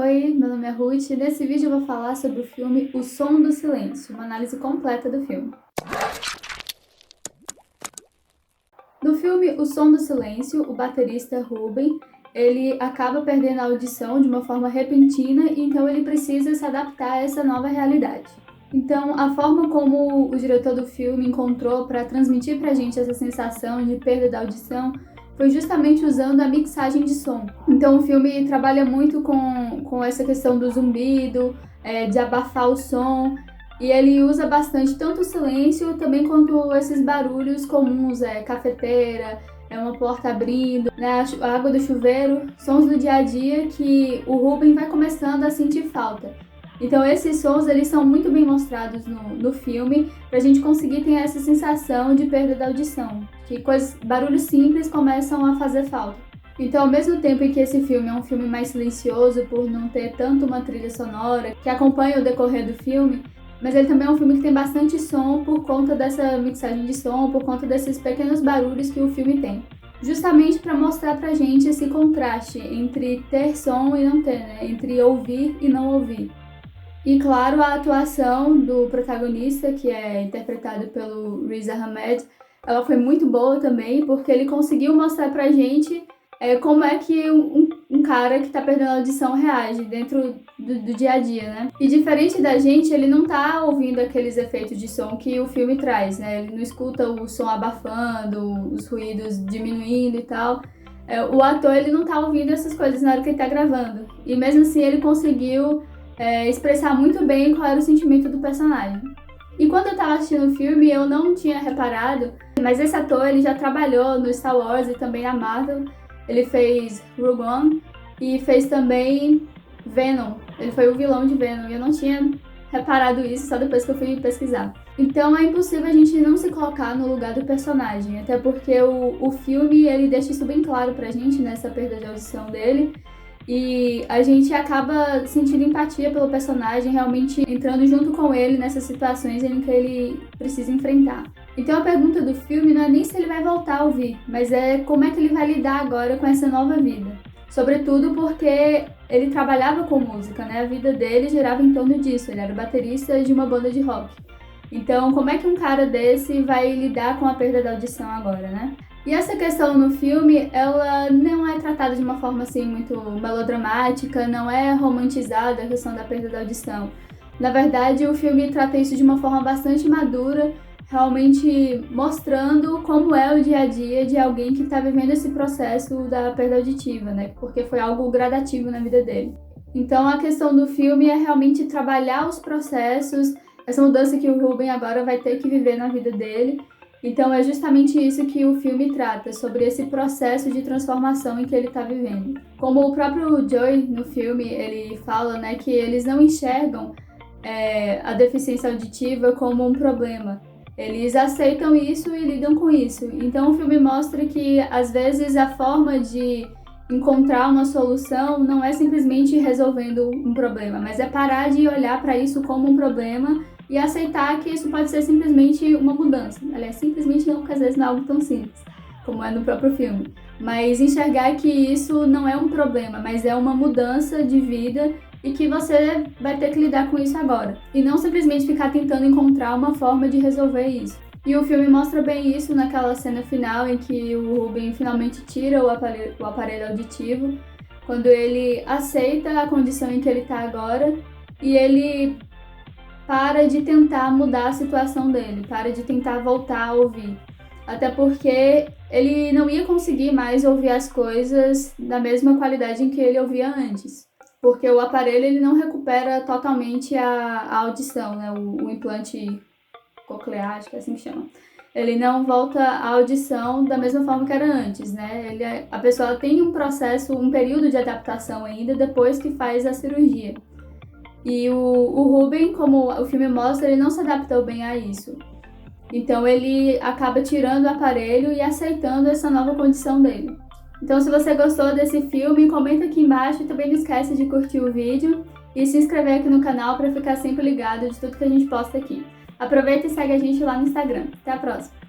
Oi, meu nome é Ruth e nesse vídeo eu vou falar sobre o filme O Som do Silêncio, uma análise completa do filme. No filme O Som do Silêncio, o baterista Ruben, ele acaba perdendo a audição de uma forma repentina e então ele precisa se adaptar a essa nova realidade. Então, a forma como o diretor do filme encontrou para transmitir pra gente essa sensação de perda da audição foi justamente usando a mixagem de som. Então o filme trabalha muito com essa questão do zumbido, de abafar o som, e ele usa bastante tanto o silêncio também quanto esses barulhos comuns, cafeteira, uma porta abrindo, né, a água do chuveiro, sons do dia a dia que o Ruben vai começando a sentir falta. Então esses sons eles são muito bem mostrados no filme pra gente conseguir ter essa sensação de perda da audição, que barulhos simples começam a fazer falta. Então ao mesmo tempo em que esse filme é um filme mais silencioso por não ter tanto uma trilha sonora que acompanha o decorrer do filme, mas ele também é um filme que tem bastante som por conta dessa mixagem de som, por conta desses pequenos barulhos que o filme tem. Justamente para mostrar pra gente esse contraste entre ter som e não ter, né? Entre ouvir e não ouvir. E claro, a atuação do protagonista, que é interpretado pelo Riz Ahmed, ela foi muito boa também, porque ele conseguiu mostrar pra gente como é que um cara que tá perdendo a audição reage dentro do dia a dia, né? E diferente da gente, ele não tá ouvindo aqueles efeitos de som que o filme traz, né? Ele não escuta o som abafando, os ruídos diminuindo e tal. O ator, ele não tá ouvindo essas coisas na hora que ele tá gravando. E mesmo assim, ele conseguiu expressar muito bem qual era o sentimento do personagem. E quando eu tava assistindo o filme, eu não tinha reparado, mas esse ator ele já trabalhou no Star Wars e também na Marvel. Ele fez Rogue One e fez também Venom. Ele foi o vilão de Venom e eu não tinha reparado isso só depois que eu fui pesquisar. Então é impossível a gente não se colocar no lugar do personagem, até porque o filme ele deixa isso bem claro pra gente, nessa perda de audição dele. E a gente acaba sentindo empatia pelo personagem, realmente entrando junto com ele nessas situações em que ele precisa enfrentar. Então a pergunta do filme não é nem se ele vai voltar a ouvir, mas é como é que ele vai lidar agora com essa nova vida. Sobretudo porque ele trabalhava com música, né? A vida dele girava em torno disso, ele era baterista de uma banda de rock. Então como é que um cara desse vai lidar com a perda da audição agora, né? E essa questão no filme, ela não é tratada de uma forma assim muito melodramática, não é romantizada a questão da perda da audição. Na verdade, o filme trata isso de uma forma bastante madura, realmente mostrando como é o dia a dia de alguém que está vivendo esse processo da perda auditiva, né? Porque foi algo gradativo na vida dele. Então a questão do filme é realmente trabalhar os processos, essa mudança que o Ruben agora vai ter que viver na vida dele. Então é justamente isso que o filme trata, sobre esse processo de transformação em que ele está vivendo. Como o próprio Joey no filme, ele fala, né, que eles não enxergam a deficiência auditiva como um problema. Eles aceitam isso e lidam com isso. Então o filme mostra que, às vezes, a forma de encontrar uma solução não é simplesmente resolvendo um problema, mas é parar de olhar para isso como um problema e aceitar que isso pode ser simplesmente uma mudança. Aliás, simplesmente não, porque às vezes não é algo tão simples, como é no próprio filme. Mas enxergar que isso não é um problema, mas é uma mudança de vida e que você vai ter que lidar com isso agora. E não simplesmente ficar tentando encontrar uma forma de resolver isso. E o filme mostra bem isso naquela cena final em que o Ruben finalmente tira o aparelho auditivo, quando ele aceita a condição em que ele está agora e ele para de tentar mudar a situação dele, para de tentar voltar a ouvir. Até porque ele não ia conseguir mais ouvir as coisas da mesma qualidade em que ele ouvia antes. Porque o aparelho ele não recupera totalmente a audição, né? O implante coclear, acho que é assim que chama. Ele não volta a audição da mesma forma que era antes, né? A pessoa tem um processo, um período de adaptação ainda depois que faz a cirurgia. E o Ruben, como o filme mostra, ele não se adaptou bem a isso. Então ele acaba tirando o aparelho e aceitando essa nova condição dele. Então se você gostou desse filme, comenta aqui embaixo e também não esquece de curtir o vídeo e se inscrever aqui no canal para ficar sempre ligado de tudo que a gente posta aqui. Aproveita e segue a gente lá no Instagram. Até a próxima!